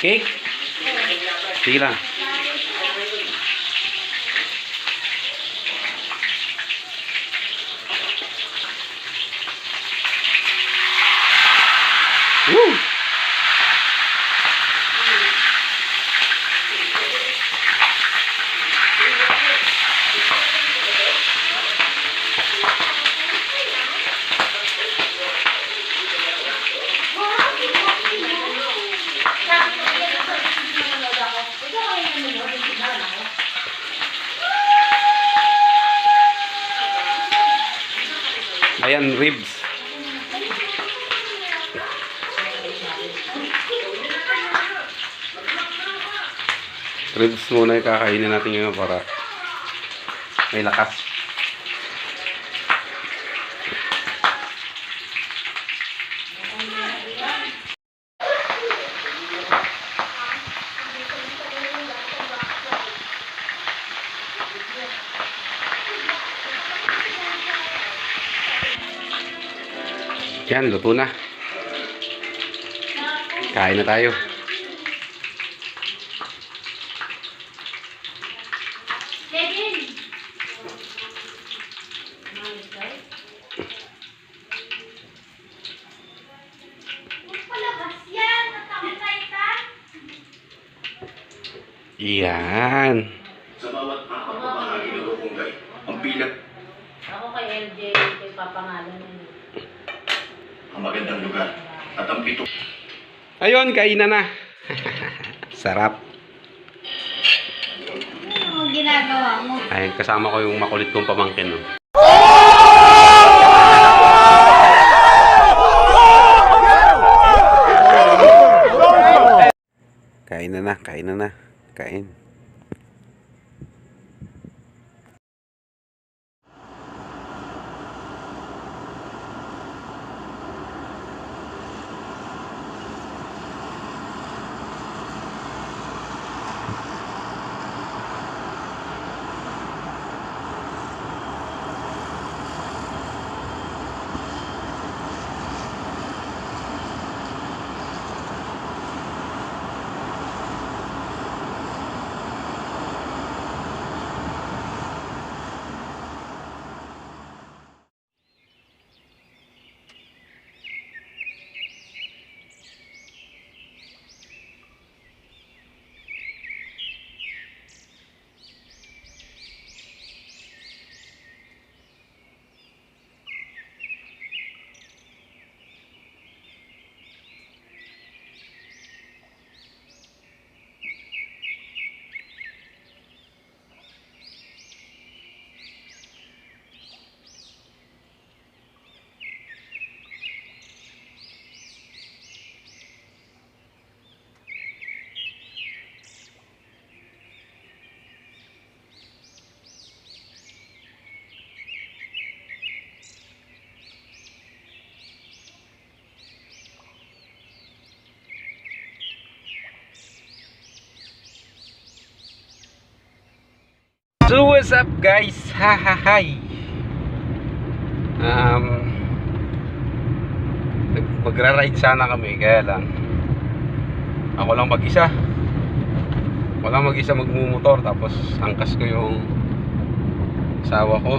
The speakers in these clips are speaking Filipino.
Cake? Sige lang. Woo! Ayan, ribs. Ribs muna yung kakainin natin ngayon para may lakas. Yan, luto na. Kain na tayo. Yan. Sa bawat apat na bahagi ng Barangay, ang bilang Ako kay LJ, kay papangalan na yun. ang magandang lugar at ang pito. Ayun, kainan na. Sarap. Ano ang ginagawa mo? Ay, kasama ko yung makulit kong pamangkin, no? Kain na na, kain na na. Kain. So what's up guys? Hi. Magra-ride sana kami, kaya lang ako lang mag-isa. Walang mag-isa magmumotor, tapos angkas ko yung asawa ko.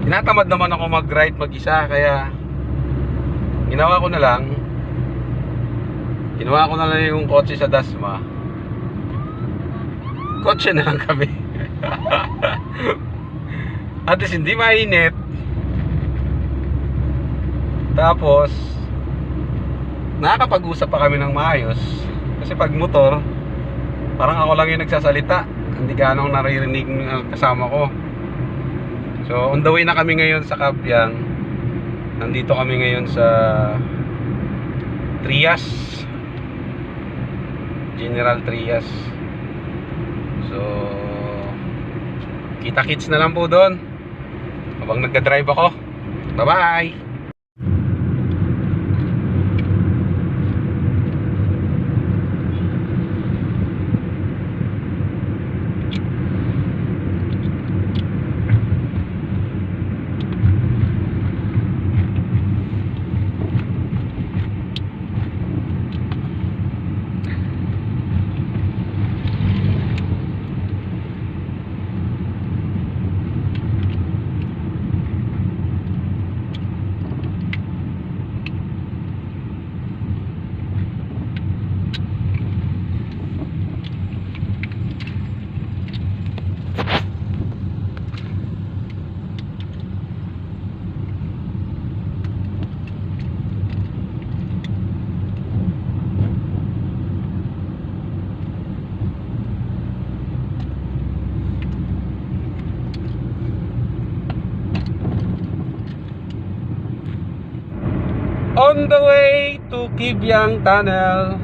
Tinatamad naman ako mag-ride mag-isa, kaya ginawa ko na lang yung kotse sa Dasma. Kotse na lang kami. At least hindi mainit. Tapos nakakapag-usap pa kami ng maayos. Kasi pag motor, parang ako lang yung nagsasalita, hindi gaano naririnig ng kasama ko. So on the way na kami ngayon sa Cabiang. Nandito kami ngayon sa Trias, General Trias. So kita-kits na lang po doon habang nagda-drive ako. Bye-bye. the way to Kibyang Tunnel.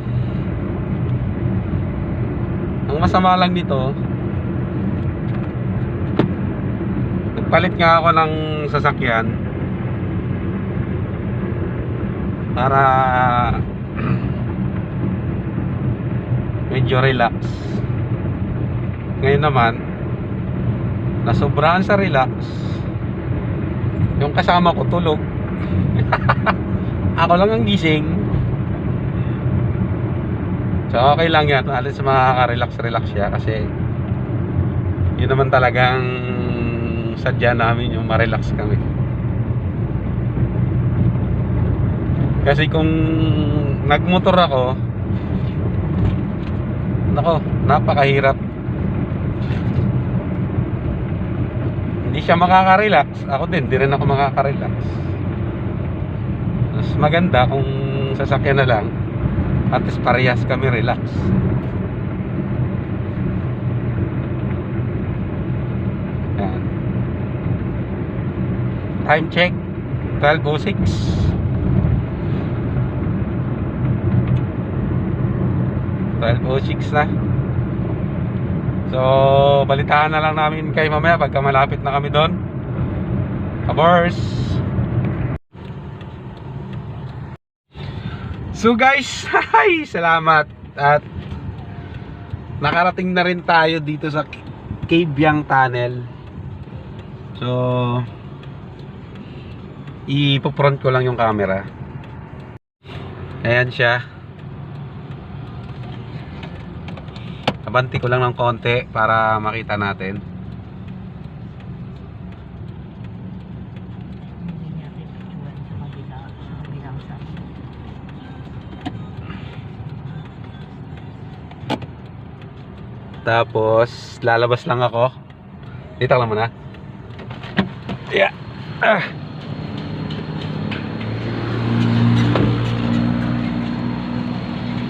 Ang masama lang nito, nagpalit nga ako ng sasakyan para medyo relax. Ngayon naman, nasobrahan sa relax, yung kasama ko tulog. Ako lang ang gising. So okay lang yan, alis makaka-relax siya kasi yun naman talagang sadya namin, yung ma-relax kami. Kasi kung nagmotor ako, nako, napakahirap. Hindi siya makaka-relax, ako din, di rin ako makaka-relax. Mas maganda kung sasakyan na lang, at least parehas kami relax. Yan. Time check 12:06. 12:06 na. So balitaan na lang namin kay mamaya pagka malapit na kami doon. Kabors. So guys, hi, salamat at nakarating na rin tayo dito sa Kibyang Tunnel. So ipo-front ko lang yung camera. Ayan siya. Abanti ko lang ng konti para makita natin. Tapos lalabas lang ako. Dito lang muna. Yeah.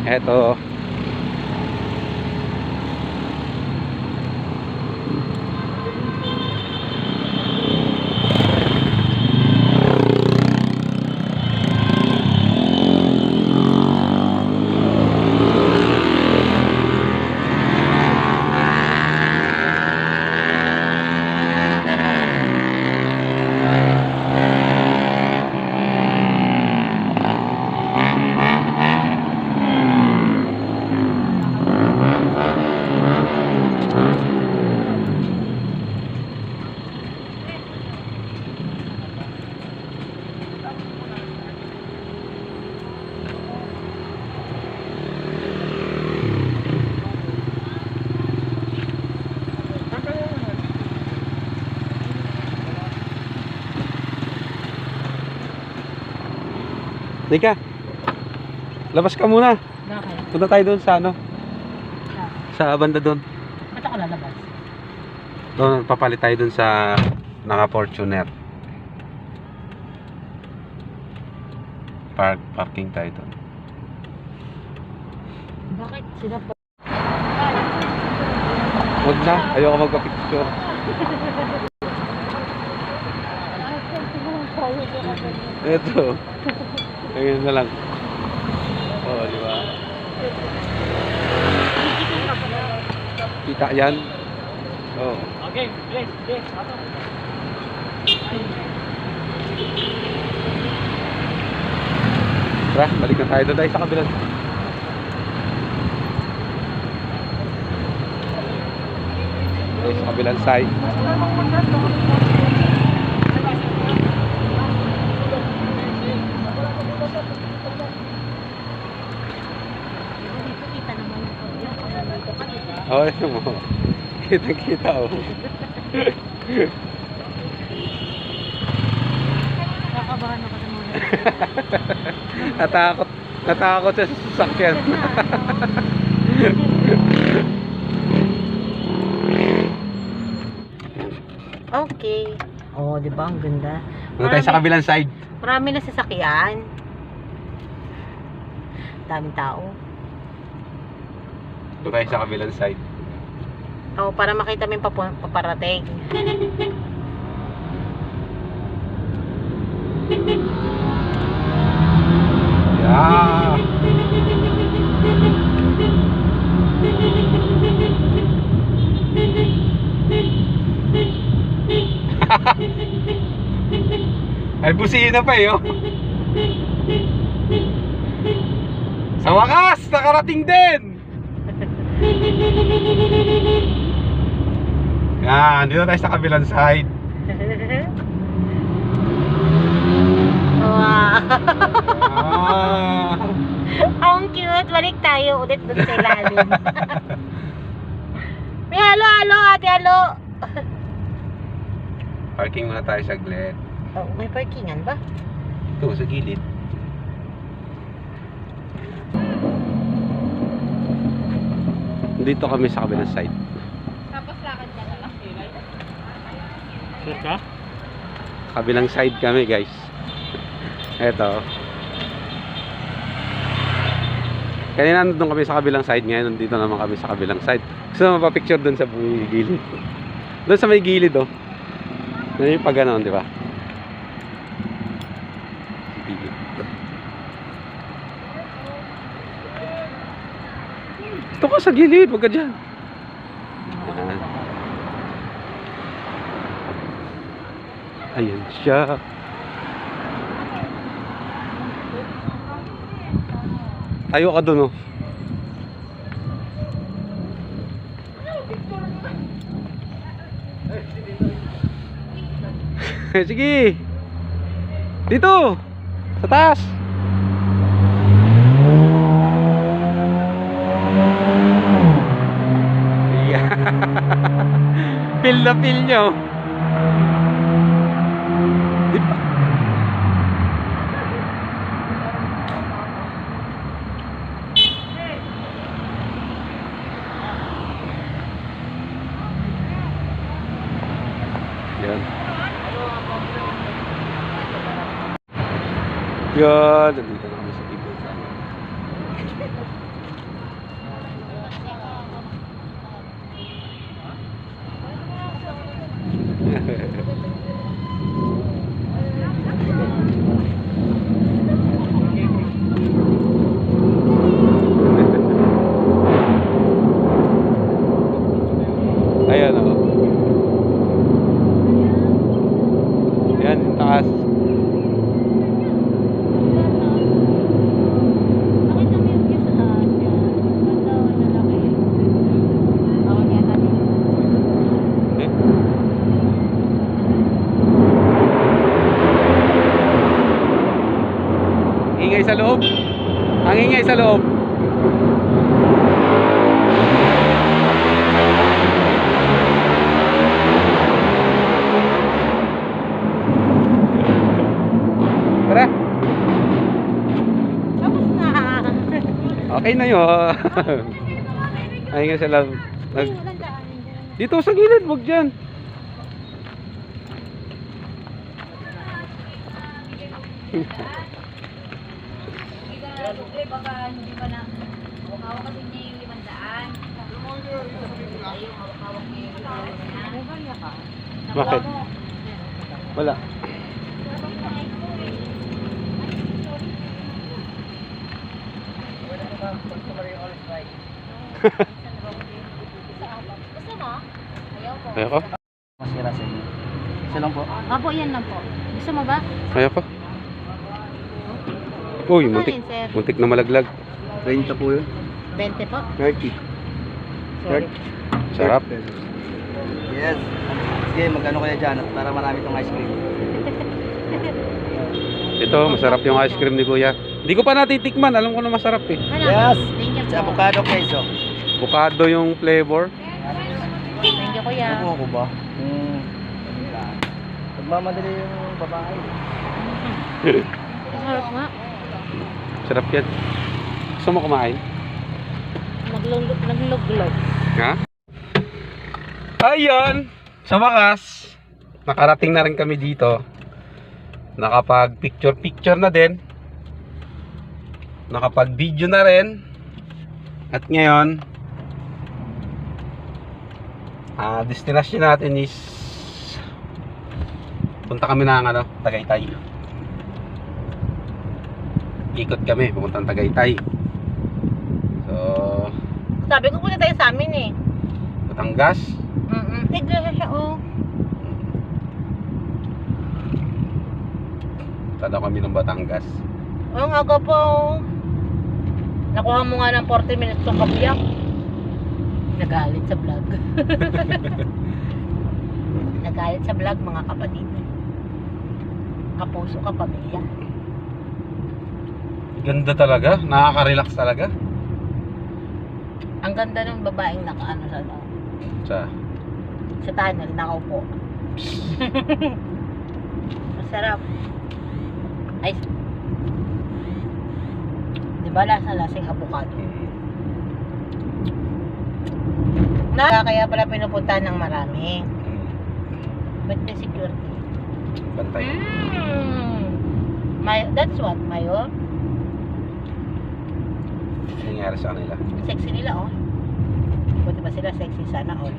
Eto. Dika, labas ka muna. Bakit? Punta tayo doon sa ano, sa banda doon. Ba't ako lalabas? Doon, papalit tayo doon sa naka-Fortuner. Parking tayo doon. Bakit sila po? Huwag na, ayoko magpa-picture. Ito. Ayun na lang. Oh, di ba? Kita yan. Oh. Okay, yes. Tara, balik na tayo doon sa kabilang. Sa kabilang side. Oh, ano mo? Kita-kita oh. Kakabahan ako sa mga. Natakot siya sa sasakyan. Okay. Oh, di ba? Ang ganda. Punta tayo sa kabilang side. Marami na sasakyan. Daming tao. Punta tayo sa kabilang side. Oh, para makita mo yung paparating. Ah. Ay, busina pa eh, oh. Sa wakas, nakarating din. Yan, dito tayo sa kabilang side. Wow. Ah. Ang cute. Balik tayo ulit dun sa ilalim. May halo, ate, halo. Parking muna tayo saglit. Oh, may parkingan ba? Ito, sa gilid. Dito kami sa kabilang side. Tapos lakad ka na lang. Sure ka? Kabilang side kami, guys. Eto. Kanina nandun kami sa kabilang side, ngayon nandito naman kami sa kabilang side. Gusto mo mapapicture dun sa may gilid. Dun sa may gilid, oh. Yan yung pag ganon, di ba? Gilid. Dito ka sa gilid, wag ka dyan. Yan. Ayan siya. Tayo ka dun, oh. Sige. Dito. Sa taas. Yeah. Feel na feel nyo. Di ba? Yan. Yan, nandito na kami sa ibon. Ayan, oh. Yan, yung taas. Ingay sa loob. Ang ingay sa loob. Tara. Tapos na. Okay na yun. Ang ingay sa loob. Ay, walang daan. Dito sa gilid, wag dyan. Baka hindi pa na hawak kasi niya yung 500. Ayun, hawak niya yung 500. Bakit? Wala. Gusto mo? Ayaw ko. Ayaw ko? Masira sa inyo. Isa lang po. Opo, yan lang po. Gusto mo ba? Ayaw ko. Uy, Ano muntik. yun, sir? Muntik na malaglag. 30 po yun. 20 po. 30. Sorry. Sarap. Yes. Sige, magkano kaya dyan? Para marami tong ice cream. Ito, masarap yung ice cream ni Kuya. Hindi ko pa natitikman. Alam ko na masarap eh. Ano? Yes. Thank you Sa po. avocado queso. Avocado yung flavor. Thank you, kuya. Ano ko ba? Pagmamadali yung babae. Masarap nga. Sarap yan. Gusto mo kumain? Naglog-log. Ha? Ayun! Sa wakas, nakarating na rin kami dito. Nakapag picture na din. Nakapag video na rin. At ngayon, destination natin is punta kami ng Tagaytay. ikot kami, pumuntang Tagaytay. So, Sabi ko punta tayo sa amin eh. Batangas. Iglesia siya oh. Tada kami ng Batangas. Ang aga po. Nakuha mo nga ng 40 minutes ng kabiyak. Nagalit sa vlog. Nagalit sa vlog mga kapatid. Kapuso ka pamilya. Ganda talaga, nakaka-relax talaga. Ang ganda ng babaeng nakaano sa loob. Sa tunnel, nakaupo. Masarap. Ay, di ba lasing avocado? Kaya pala pinupuntahan ng marami. But may security. Bantay. That's what, Mayo? Nangyari sa kanila. Ang sexy nila, oh. Buti ba sila sexy? Sana all.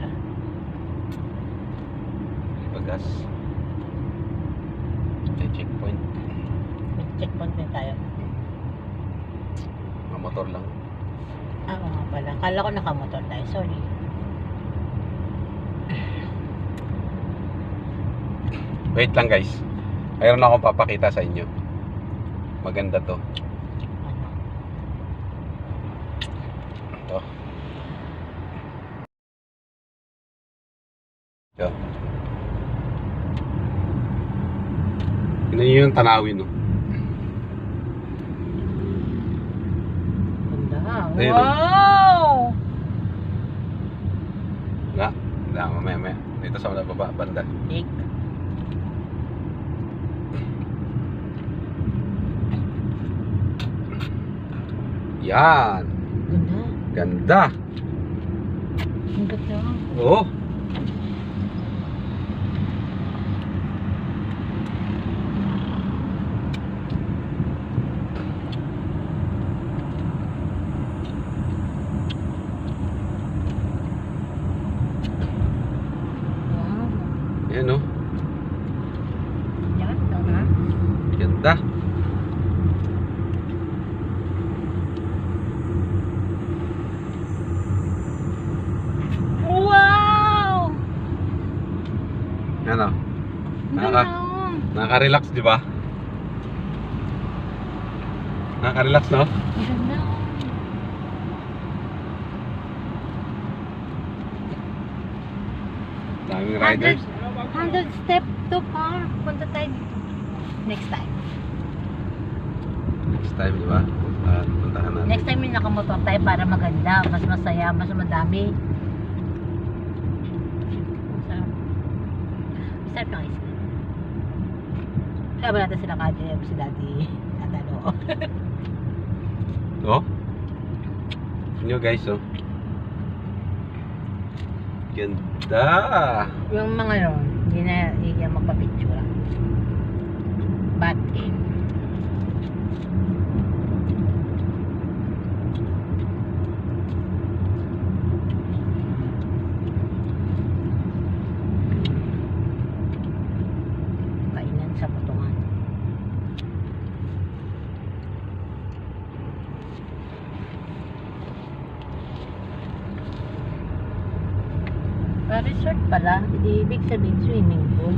Bagas. May checkpoint. May checkpoint din tayo. Mga motor lang. Oo nga pala. Kala ko nakamotor tayo. Sorry. Wait lang guys. Mayroon akong papakita sa inyo. Maganda to. Ano? Ito. Ito. Tignan nyo yung tanawin, no? Ganda. Ayun, Wow! Nga. Mamaya. Dito sa wala baba, banda. Big. Yan. Ganda. Ganda. Ang ganda. Oo. Wow. Yan, no? Yan. Tama. Ganda. Wow! Yan, no? Ganda. Nakaka-relax, di ba? Nakaka-relax, no? Ganda. Daming riders. 100 step to far. Punta tayo. Next time. Next time, di ba? Puntahan natin. Next time yung nakamotor tayo para maganda. Mas masaya, mas madami. Masarap. Masarap ng ice cream. Kaya ba natin sila ka-GM, si Daddy at ano. Oh? Nyo guys, oh. Ganda. Yung mga yun, hindi na yung magpa-picture. Bad game. Kainan sa Batungan. Resort pala, ibig sabihin swimming pool.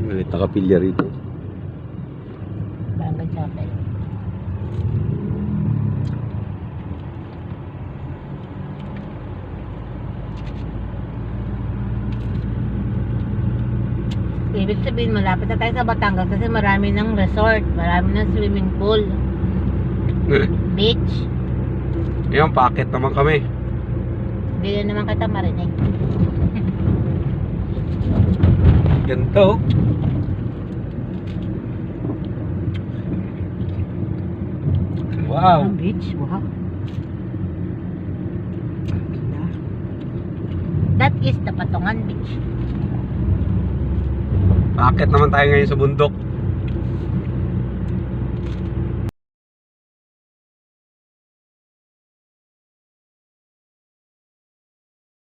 May takapilya rito. Barangay Chapel. Ibig sabihin malapit na tayo sa Batangas kasi marami ng resort, marami ng swimming pool, beach. Ayan, packet naman kami. Hindi na naman kita marinig. Ganito. Wow. Ang beach, wow. Ganda. That is the Batungan Beach. Aakit naman tayo ngayon sa bundok.